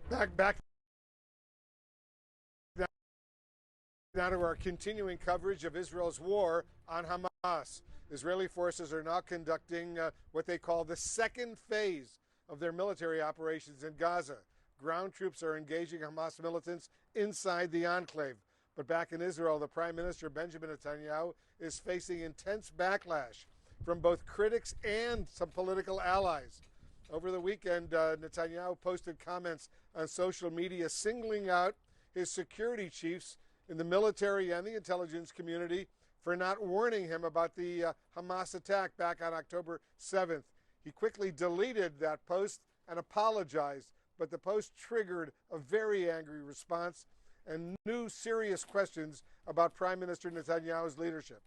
Back now to our continuing coverage of Israel's war on Hamas. Israeli forces are now conducting what they call the second phase of their military operations in Gaza. Ground troops are engaging Hamas militants inside the enclave. But back in Israel, the Prime Minister Benjamin Netanyahu is facing intense backlash from both critics and some political allies. Over the weekend, Netanyahu posted comments on social media singling out his security chiefs in the military and the intelligence community for not warning him about the Hamas attack back on October 7th. He quickly deleted that post and apologized, but the post triggered a very angry response and new serious questions about Prime Minister Netanyahu's leadership.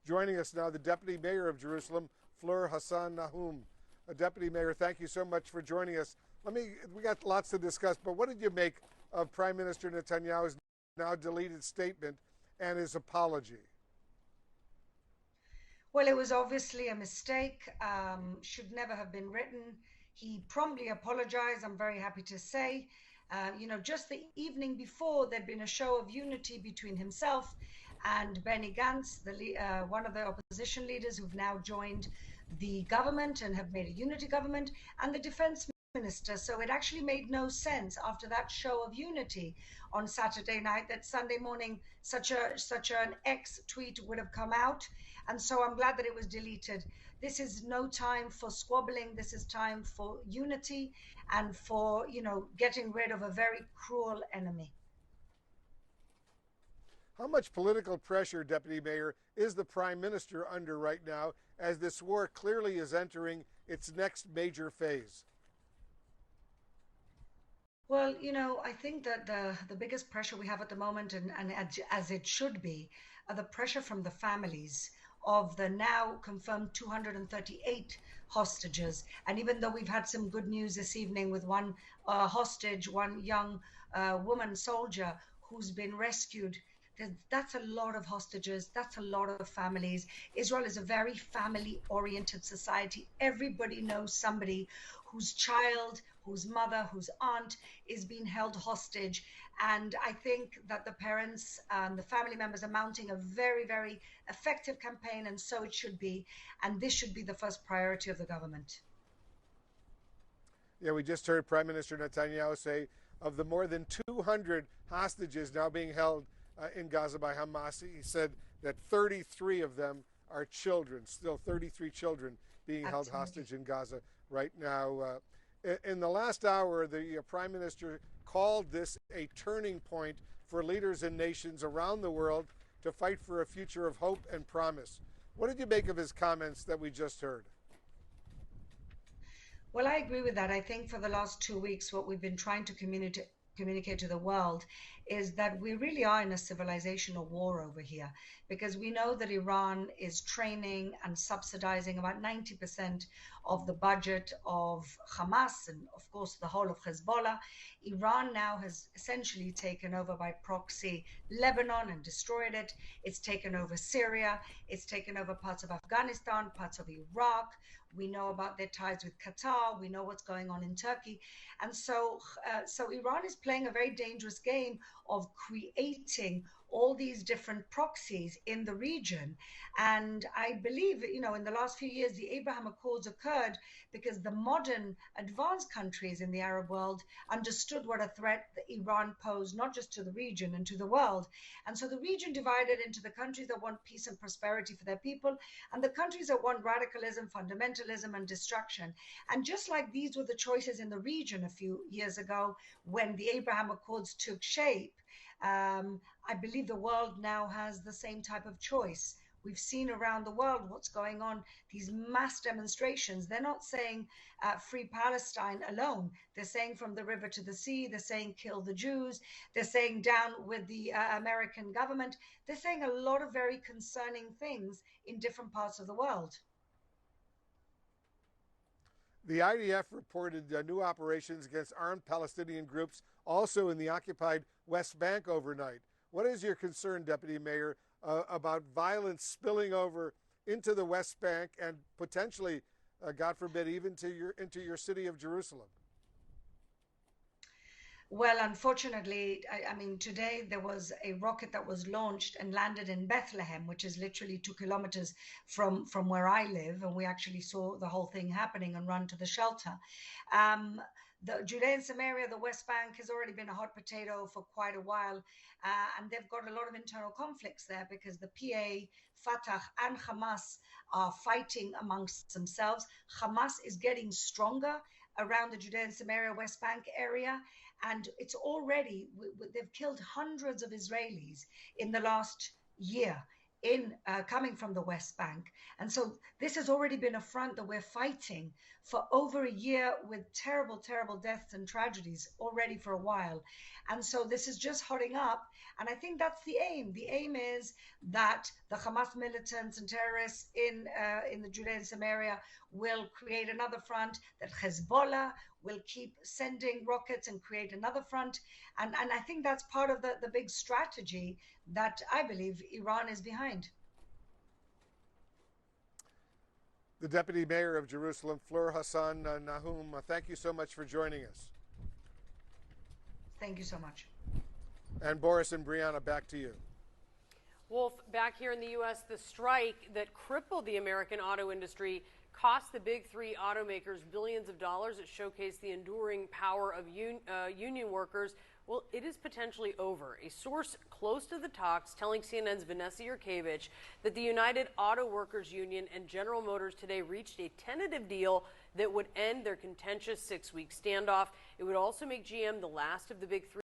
Joining us now, the Deputy Mayor of Jerusalem, Fleur Hassan Nahum. Deputy Mayor, thank you so much for joining us. We got lots to discuss, but what did you make of Prime Minister Netanyahu's now deleted statement and his apology? Well, it was obviously a mistake, should never have been written. He promptly apologized, I'm very happy to say. Just the evening before, there'd been a show of unity between himself and Benny Gantz, one of the opposition leaders who've now joined the government and have made a unity government, and the defense minister. So it actually made no sense after that show of unity on Saturday night that Sunday morning such an X tweet would have come out. And so I'm glad that it was deleted. This is no time for squabbling. This is time for unity and for, getting rid of a very cruel enemy. How much political pressure, Deputy Mayor, is the Prime Minister under right now as this war clearly is entering its next major phase? Well, I think that the biggest pressure we have at the moment, and as it should be, are the pressure from the families of the now confirmed 238 hostages. And even though we've had some good news this evening with one hostage, one young woman soldier who's been rescued, that's a lot of hostages. That's a lot of families. Israel is a very family-oriented society. Everybody knows somebody whose child, whose mother, whose aunt is being held hostage. And I think that the parents and the family members are mounting a very, very effective campaign, and so it should be. And this should be the first priority of the government. Yeah, we just heard Prime Minister Netanyahu say of the more than 200 hostages now being held in Gaza by Hamas, he said that 33 of them are children, still 33 children being held hostage in Gaza right now. In the last hour, the Prime Minister called this a turning point for leaders and nations around the world to fight for a future of hope and promise. What did you make of his comments that we just heard? Well, I agree with that. I think for the last 2 weeks, what we've been trying to communicate to the world is that we really are in a civilizational war over here, because we know that Iran is training and subsidizing about 90% of the budget of Hamas and, of course, the whole of Hezbollah. Iran now has essentially taken over by proxy Lebanon and destroyed it. It's taken over Syria. It's taken over parts of Afghanistan, parts of Iraq. We know about their ties with Qatar. We know what's going on in Turkey. And so Iran is playing a very dangerous game of creating all these different proxies in the region. And I believe, in the last few years, the Abraham Accords occurred because the modern advanced countries in the Arab world understood what a threat that Iran posed, not just to the region and to the world. And so the region divided into the countries that want peace and prosperity for their people and the countries that want radicalism, fundamentalism, and destruction. And just like these were the choices in the region a few years ago when the Abraham Accords took shape, I believe the world now has the same type of choice. We've seen around the world what's going on, these mass demonstrations. They're not saying free Palestine alone. They're saying from the river to the sea. They're saying kill the Jews. They're saying down with the American government. They're saying a lot of very concerning things in different parts of the world. The IDF reported new operations against armed Palestinian groups also in the occupied West Bank overnight. What is your concern, Deputy Mayor, about violence spilling over into the West Bank and potentially, God forbid, even into your city of Jerusalem? Well, unfortunately, I mean, today there was a rocket that was launched and landed in Bethlehem, which is literally 2 kilometers from where I live, and we actually saw the whole thing happening and run to the shelter. Um, the Judea and Samaria, the West Bank, has already been a hot potato for quite a while, and they've got a lot of internal conflicts there because the PA, Fatah, and Hamas are fighting amongst themselves. Hamas is getting stronger around the Judea and Samaria West Bank area, and it's already they've killed hundreds of Israelis in the last year in coming from the West Bank. And so this has already been a front that we're fighting for over a year with terrible, terrible deaths and tragedies already for a while. And so this is just hotting up. And I think that's the aim. The aim is that the Hamas militants and terrorists in the Judea and Samaria will create another front, that Hezbollah will keep sending rockets and create another front. And I think that's part of the big strategy that I believe Iran is behind. The Deputy Mayor of Jerusalem, Fleur Hassan Nahum, thank you so much for joining us. Thank you so much. And Boris and Brianna, back to you. Wolf, back here in the U.S., the strike that crippled the American auto industry cost the big three automakers billions of dollars. It showcased the enduring power of union workers. Well, it is potentially over. A source close to the talks telling CNN's Vanessa Yurkevich that the United Auto Workers Union and General Motors today reached a tentative deal that would end their contentious 6-week standoff. It would also make GM the last of the big three